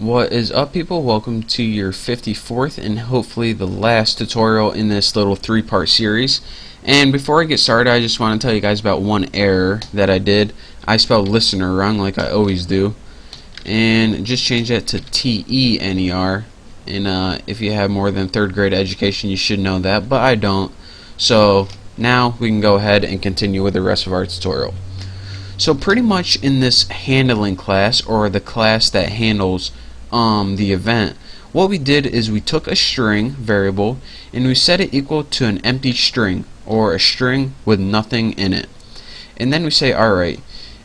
What is up, people? Welcome to your 54th and hopefully the last tutorial in this little three-part series. And before I get started, I just want to tell you guys about one error that I did. I spelled listener wrong like I always do, and just change that to T-E-N-E-R. And if you have more than third grade education, you should know that, but I don't. So now we can go ahead and continue with the rest of our tutorial. So pretty much in this handling class, or the class that handles the event, what we did is we took a string variable and we set it equal to an empty string, or a string with nothing in it. And then we say, alright,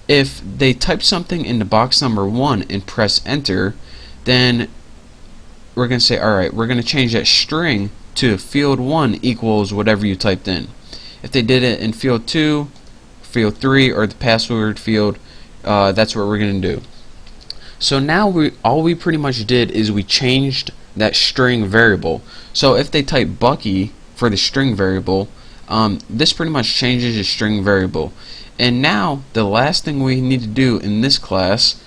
if they type something into box number 1 and press enter, then we're going to say, alright, we're going to change that string to field 1 equals whatever you typed in. If they did it in field 2, field 3, or the password field, that's what we're going to do. So now all we pretty much did is we changed that string variable. So if they type Bucky for the string variable, this pretty much changes the string variable. And now the last thing we need to do in this class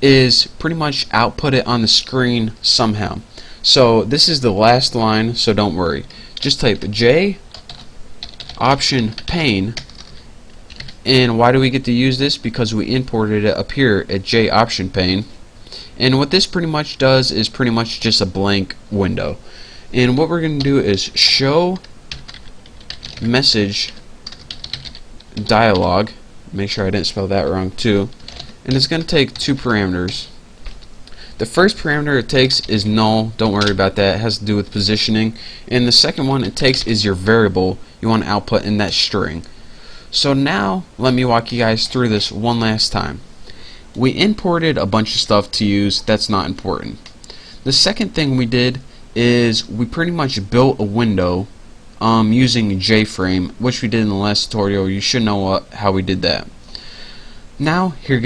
is pretty much output it on the screen somehow. So this is the last line, so don't worry. Just type J option pane. And why do we get to use this? Because we imported it up here at J option pane. And what this pretty much does is pretty much just a blank window. And what we're going to do is show message dialog. Make sure I didn't spell that wrong too. And it's going to take two parameters. The first parameter it takes is null. Don't worry about that. It has to do with positioning. And the second one it takes is your variable you want to output in that string. So now let me walk you guys through this one last time. We imported a bunch of stuff to use that's not important. The second thing we did is we pretty much built a window using JFrame, which we did in the last tutorial. You should know how we did that. Now here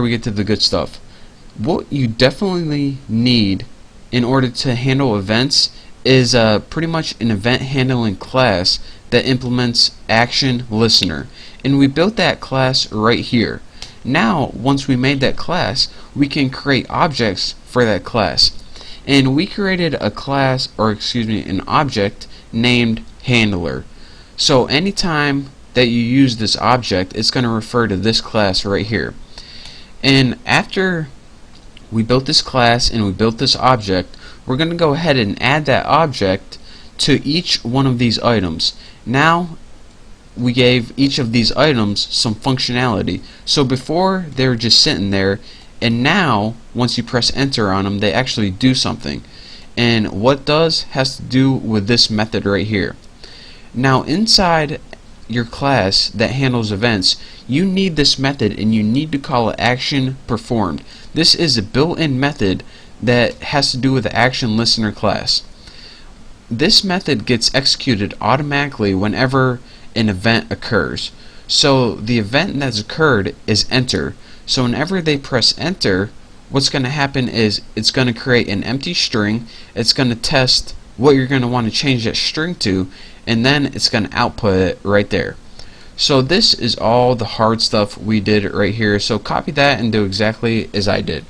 we get to the good stuff. What you definitely need in order to handle events is pretty much an event handling class that implements action listener, and we built that class right here. Now once we made that class, we can create objects for that class, and we created a class, or excuse me, an object named handler. So anytime that you use this object, it's going to refer to this class right here. And after we built this class and we built this object, we're going to go ahead and add that object to each one of these items. Now we gave each of these items some functionality. So before they were just sitting there, and now once you press enter on them, they actually do something. And what does has to do with this method right here. Now inside your class that handles events, you need this method and you need to call it action performed. This is a built-in method that has to do with the action listener class. This method gets executed automatically whenever an event occurs. So the event that's occurred is enter. So whenever they press enter, what's going to happen is it's going to create an empty string. It's going to test what you're going to want to change that string to, and then it's going to output it right there. So this is all the hard stuff we did right here. So copy that and do exactly as I did.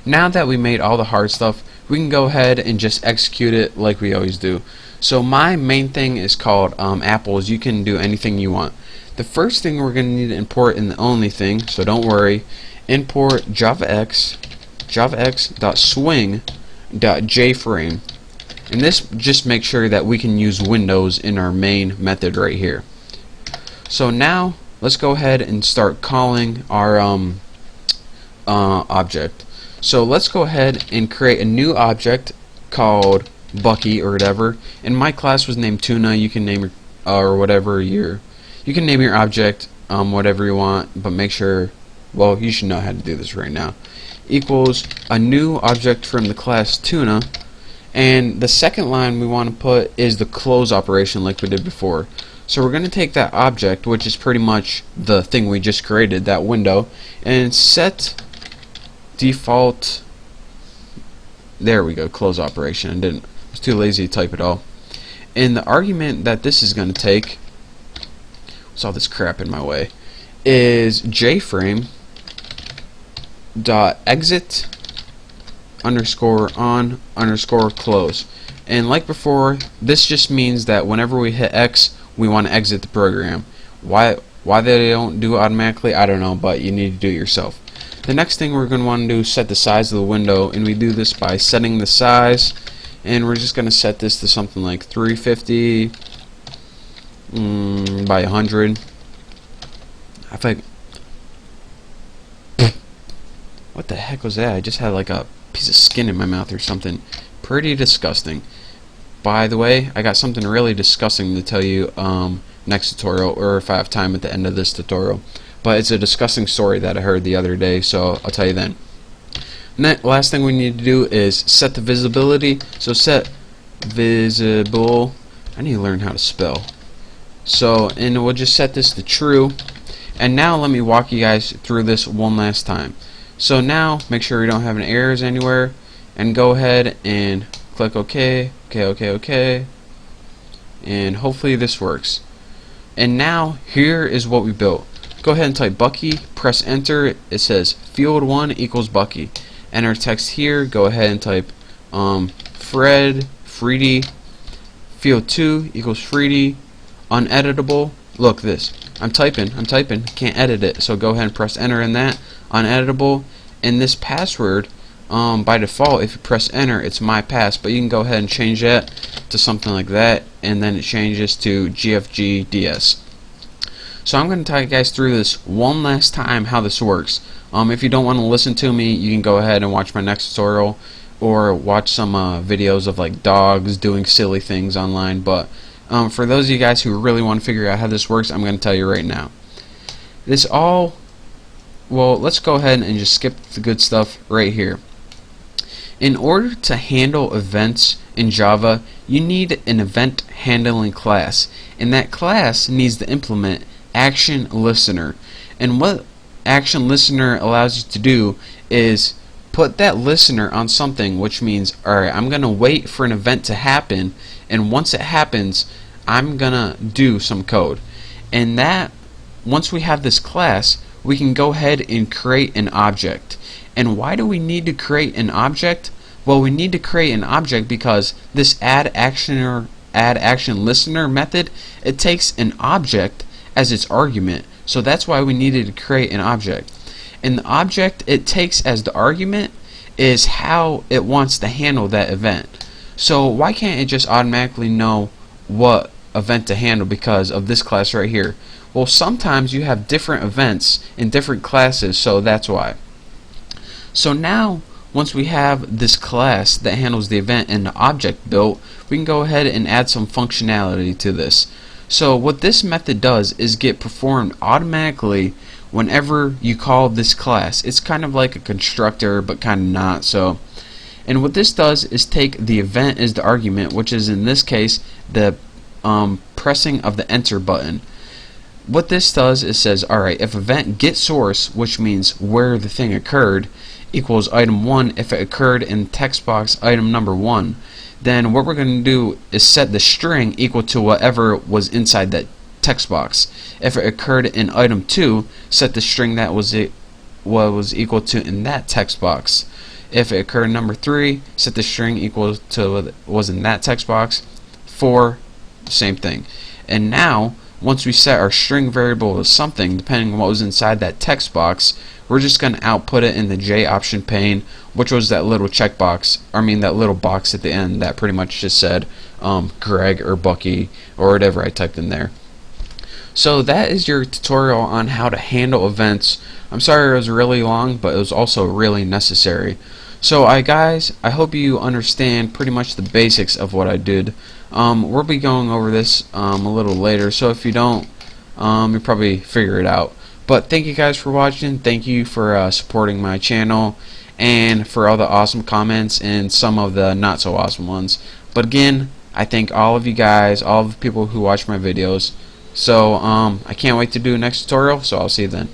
Now that we made all the hard stuff, we can go ahead and just execute it like we always do. So my main thing is called apples. You can do anything you want. The first thing we're going to need to import, and the only thing, so don't worry, import javax.swing.jframe. And this just makes sure that we can use Windows in our main method right here. So now let's go ahead and start calling our object. So let's go ahead and create a new object called Bucky or whatever. And my class was named Tuna. You can name or whatever you can name your object whatever you want, but make sure, well, you should know how to do this right now. Equals a new object from the class Tuna, and the second line we want to put is the close operation like we did before. So we're going to take that object, which is pretty much the thing we just created, that window, and set default, there we go, close operation. I was too lazy to type it all. And the argument that this is going to take, what's all this crap in my way, is JFrame dot exit underscore on underscore close. And like before, this just means that whenever we hit X, we want to exit the program. Why they don't do it automatically, I don't know, but you need to do it yourself. The next thing we're going to want to do is set the size of the window, and we do this by setting the size, and we're just going to set this to something like 350 by 100. I think. What the heck was that? I just had like a piece of skin in my mouth or something. Pretty disgusting. By the way, I got something really disgusting to tell you next tutorial, or if I have time at the end of this tutorial. But it's a disgusting story that I heard the other day, so I'll tell you then. Last thing we need to do is set the visibility. So set visible. I need to learn how to spell. So, and we'll just set this to true. And now let me walk you guys through this one last time. So now make sure you don't have any errors anywhere, and go ahead and click OK, OK, and hopefully this works. And now here is what we built. Go ahead and type Bucky, press enter. It says field 1 equals Bucky. Enter text here. Go ahead and type Freddie. Field 2 equals Freddie. Uneditable. Look this. I'm typing, can't edit it, so go ahead and press enter in that. Uneditable. And this password, by default, if you press enter, it's my pass, but you can go ahead and change that to something like that, and then it changes to GFGDS. So I'm going to talk you guys through this one last time how this works. If you don't want to listen to me, you can go ahead and watch my next tutorial, or watch some videos of like dogs doing silly things online, but for those of you guys who really want to figure out how this works, I'm going to tell you right now. Well, let's go ahead and just skip the good stuff right here. In order to handle events in Java, you need an event handling class, and that class needs to implement action listener. And what action listener allows you to do is put that listener on something, which means, alright, I'm going to wait for an event to happen, and once it happens, I'm going to do some code. And that, once we have this class, we can go ahead and create an object. And why do we need to create an object? Well, we need to create an object because this add action listener method, it takes an object as its argument. So that's why we needed to create an object. And the object it takes as the argument is how it wants to handle that event. So why can't it just automatically know what event to handle because of this class right here? Well, sometimes you have different events in different classes, so that's why. So now, once we have this class that handles the event and the object built, we can go ahead and add some functionality to this. So what this method does is get performed automatically whenever you call this class. It's kind of like a constructor, but kind of not. So, and what this does is take the event as the argument, which is in this case the pressing of the enter button. What this does is says, alright, if event get source, which means where the thing occurred, equals item 1 if it occurred in text box item number 1, then what we're going to do is set the string equal to whatever was inside that text box. If it occurred in item 2, set the string that was equal to in that text box. If it occurred in number 3, set the string equal to what was in that text box. 4, same thing. And now, once we set our string variable to something, depending on what was inside that text box, we're just going to output it in the J option pane, which was that little checkbox, that little box at the end that pretty much just said Greg or Bucky or whatever I typed in there. So that is your tutorial on how to handle events. I'm sorry it was really long, but it was also really necessary. So guys, I hope you understand pretty much the basics of what I did. We'll be going over this a little later, so if you don't, you'll probably figure it out. But thank you guys for watching. Thank you for supporting my channel, and for all the awesome comments and some of the not so awesome ones. But again, I thank all of you guys, all of the people who watch my videos. So I can't wait to do the next tutorial, so I'll see you then.